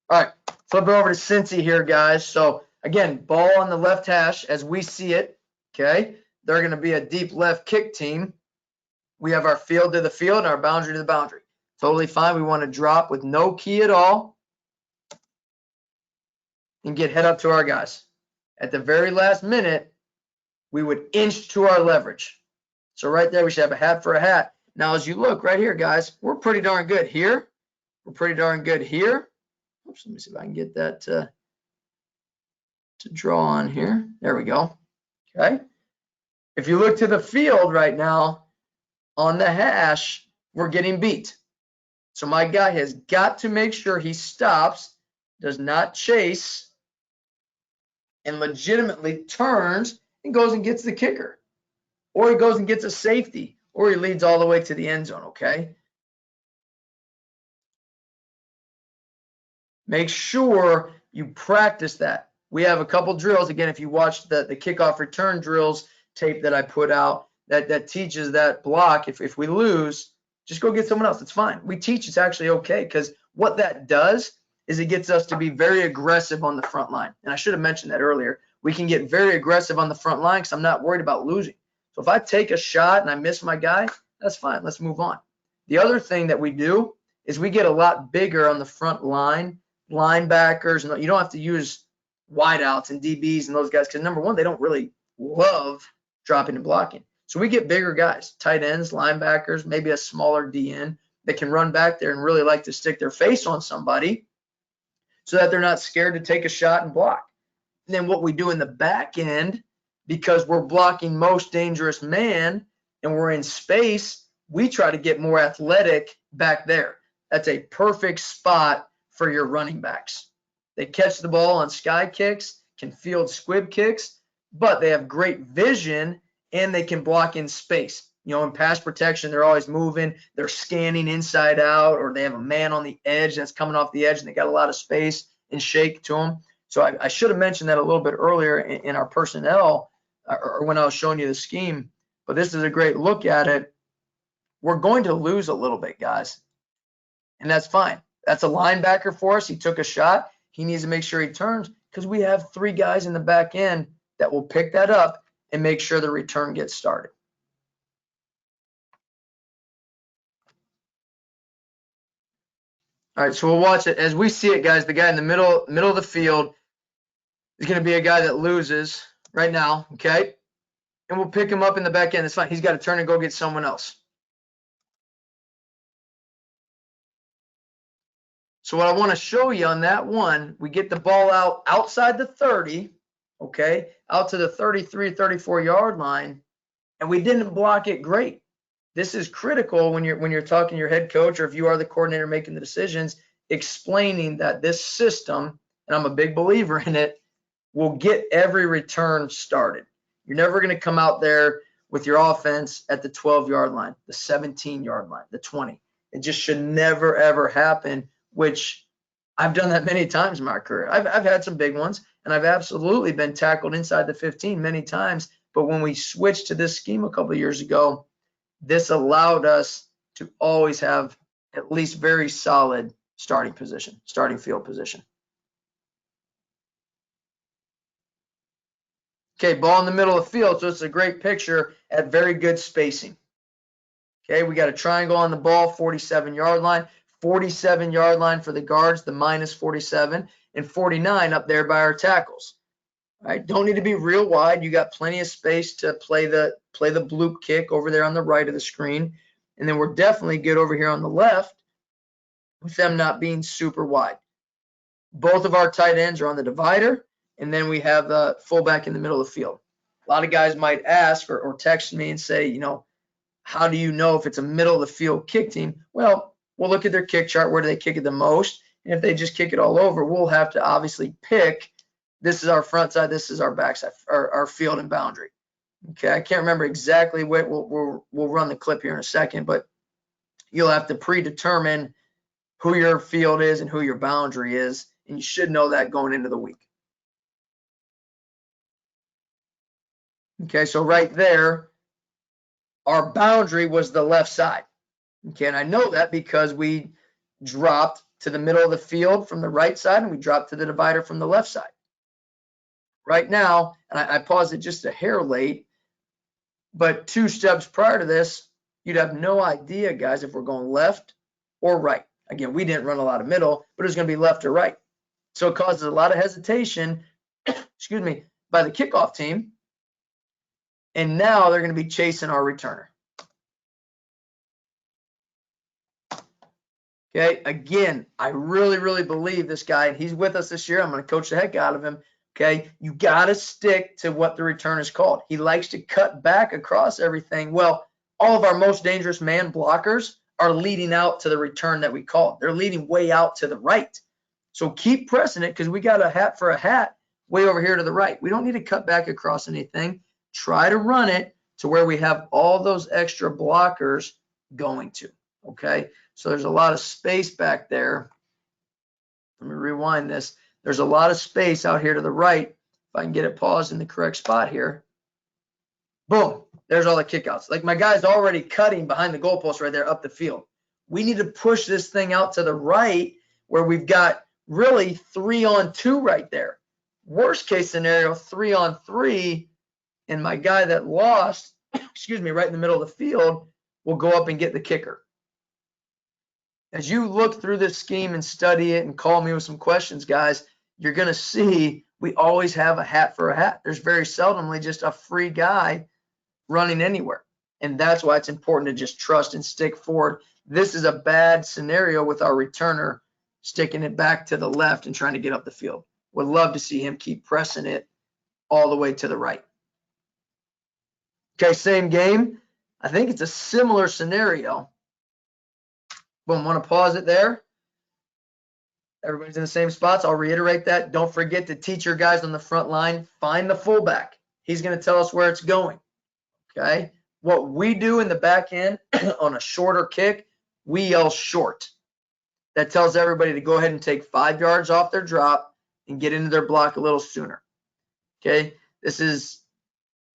All right, flipping over to Cincy here, guys. So again, ball on the left hash as we see it. Okay, they're going to be a deep left kick team. We have our field to the field and our boundary to the boundary. Totally fine. We want to drop with no key at all and get head up to our guys. At the very last minute, we would inch to our leverage. So right there, we should have a hat for a hat. Now, as you look right here, guys, we're pretty darn good here. We're pretty darn good here. Oops, let me see if I can get that to draw on here. There we go. Okay. If you look to the field right now, on the hash, we're getting beat. So my guy has got to make sure he stops, does not chase, and legitimately turns and goes and gets the kicker. Or he goes and gets a safety, or he leads all the way to the end zone, okay? Make sure you practice that. We have a couple drills. Again, if you watch the kickoff return drills tape that I put out, that teaches that block. If we lose, just go get someone else. It's fine. We teach it's actually okay, because what that does is it gets us to be very aggressive on the front line. And I should have mentioned that earlier. We can get very aggressive on the front line because I'm not worried about losing. So if I take a shot and I miss my guy, that's fine. Let's move on. The other thing that we do is we get a lot bigger on the front line, linebackers, and you don't have to use wideouts and DBs and those guys because, number one, they don't really love dropping and blocking. So we get bigger guys, tight ends, linebackers, maybe a smaller DN that can run back there and really like to stick their face on somebody so that they're not scared to take a shot and block. And then what we do in the back end, because we're blocking most dangerous man and we're in space, we try to get more athletic back there. That's a perfect spot for your running backs. They catch the ball on sky kicks, can field squib kicks, but they have great vision and they can block in space. You know, in pass protection, they're always moving, they're scanning inside out, or they have a man on the edge that's coming off the edge and they got a lot of space and shake to them. So I should have mentioned that a little bit earlier in our personnel or when I was showing you the scheme, but this is a great look at it. We're going to lose a little bit, guys, and that's fine. That's a linebacker for us. He took a shot. He needs to make sure he turns because we have three guys in the back end that will pick that up and make sure the return gets started. All right, so we'll watch it. As we see it, guys, the guy in the middle of the field is going to be a guy that loses right now, okay? And we'll pick him up in the back end. It's fine. He's got to turn and go get someone else. So what I want to show you on that one, we get the ball out outside the 30, okay, out to the 33, 34-yard line, and we didn't block it great. This is critical when you're talking to your head coach or if you are the coordinator making the decisions, explaining that this system, and I'm a big believer in it, will get every return started. You're never going to come out there with your offense at the 12-yard line, the 17-yard line, the 20. It just should never, ever happen, which I've done that many times in my career. I've had some big ones, and I've absolutely been tackled inside the 15 many times. But when we switched to this scheme a couple of years ago, this allowed us to always have at least very solid starting position, starting field position. Okay, ball in the middle of the field, so it's a great picture at very good spacing. Okay, we got a triangle on the ball, 47-yard line, 47-yard line for the guards, the minus 47, and 49 up there by our tackles. All right, don't need to be real wide. You got plenty of space to play the bloop kick over there on the right of the screen. And then we're definitely good over here on the left with them not being super wide. Both of our tight ends are on the divider, and then we have the fullback in the middle of the field. A lot of guys might ask or text me and say, you know, how do you know if it's a middle of the field kick team? Well, we'll look at their kick chart. Where do they kick it the most? And if they just kick it all over, we'll have to obviously pick. This is our front side. This is our back side, our field and boundary. Okay, I can't remember exactly what we'll run the clip here in a second, but you'll have to predetermine who your field is and who your boundary is, and you should know that going into the week. Okay, so right there, our boundary was the left side. Okay, and I know that because we dropped to the middle of the field from the right side, and we drop to the divider from the left side. Right now, and I paused it just a hair late, but 2 steps prior to this, you'd have no idea, guys, if we're going left or right. Again, we didn't run a lot of middle, but it was going to be left or right. So it causes a lot of hesitation, excuse me, by the kickoff team. And now they're going to be chasing our returner. Okay, again, I really believe this guy, and he's with us this year. I'm going to coach the heck out of him. Okay, you got to stick to what the return is called. He likes to cut back across everything. Well, all of our most dangerous man blockers are leading out to the return that we called. They're leading way out to the right. So keep pressing it, because we got a hat for a hat way over here to the right. We don't need to cut back across anything. Try to run it to where we have all those extra blockers going to. Okay, so there's a lot of space back there. Let me rewind this. There's a lot of space out here to the right. If I can get it paused in the correct spot here. Boom, there's all the kickouts. Like, my guy's already cutting behind the goalpost right there up the field. We need to push this thing out to the right where we've got really 3-on-2 right there. Worst case scenario, 3-on-3, and my guy that lost, excuse me, right in the middle of the field will go up and get the kicker. As you look through this scheme and study it and call me with some questions, guys, you're going to see we always have a hat for a hat. There's very seldomly just a free guy running anywhere. And that's why it's important to just trust and stick forward. This is a bad scenario with our returner sticking it back to the left and trying to get up the field. Would love to see him keep pressing it all the way to the right. Okay, same game. I think it's a similar scenario. Boom, want to pause it there. Everybody's in the same spots. I'll reiterate that. Don't forget to teach your guys on the front line. Find the fullback. He's going to tell us where it's going. Okay. What we do in the back end on a shorter kick, we yell short. That tells everybody to go ahead and take 5 yards off their drop and get into their block a little sooner. Okay. This is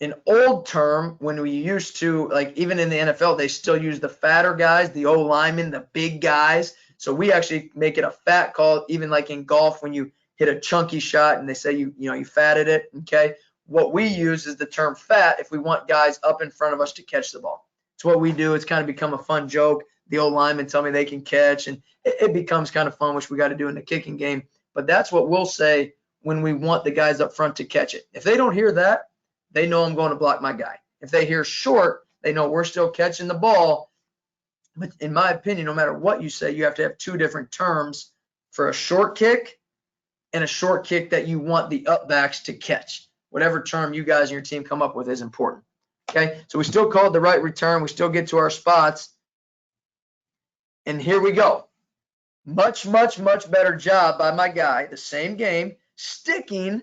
an old term when we used to, like, even in the NFL, they still use the fatter guys, the O linemen, the big guys. So we actually make it a fat call, even like in golf when you hit a chunky shot and they say you fatted it. Okay. What we use is the term fat if we want guys up in front of us to catch the ball. It's what we do. It's kind of become a fun joke. The O linemen tell me they can catch, and it becomes kind of fun, which we got to do in the kicking game. But that's what we'll say when we want the guys up front to catch it. If they don't hear that, they know I'm going to block my guy. If they hear short, they know we're still catching the ball. But in my opinion, no matter what you say, you have to have 2 different terms for a short kick and a short kick that you want the upbacks to catch. Whatever term you guys and your team come up with is important. Okay, so we still called the right return. We still get to our spots. And here we go. Much better job by my guy, the same game, sticking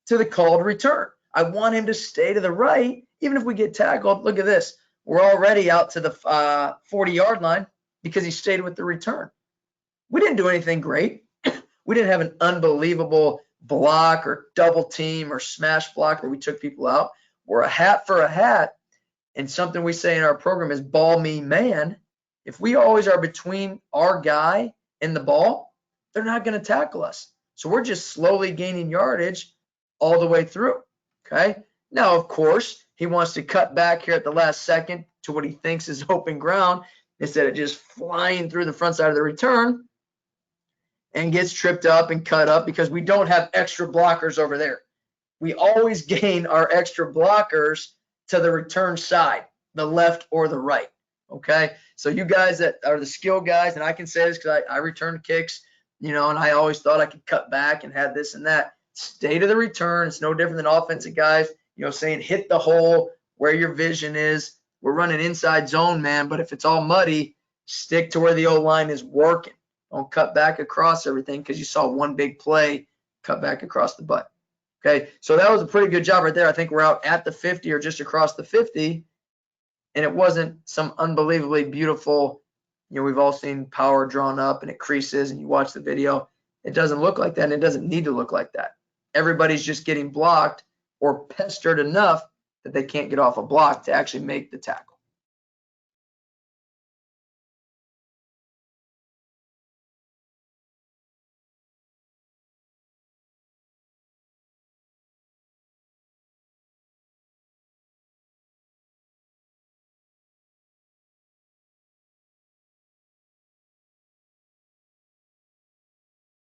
to the called return. I want him to stay to the right, even if we get tackled. Look at this. We're already out to the 40-yard line because he stayed with the return. We didn't do anything great. We didn't have an unbelievable block or double team or smash block where we took people out. We're a hat for a hat, and something we say in our program is ball me man. If we always are between our guy and the ball, they're not going to tackle us. So we're just slowly gaining yardage all the way through. Okay. Now, of course, he wants to cut back here at the last second to what he thinks is open ground instead of just flying through the front side of the return, and gets tripped up and cut up because we don't have extra blockers over there. We always gain our extra blockers to the return side, the left or the right. Okay. So you guys that are the skill guys, and I can say this because I return kicks, and I always thought I could cut back and have this and that. Stay to the return. It's no different than offensive guys, saying hit the hole where your vision is. We're running inside zone, man, but if it's all muddy, stick to where the O-line is working. Don't cut back across everything because you saw one big play cut back across the butt. Okay, so that was a pretty good job right there. I think we're out at the 50 or just across the 50, and it wasn't some unbelievably beautiful, we've all seen power drawn up and it creases and you watch the video. It doesn't look like that, and it doesn't need to look like that. Everybody's just getting blocked or pestered enough that they can't get off a block to actually make the tackle.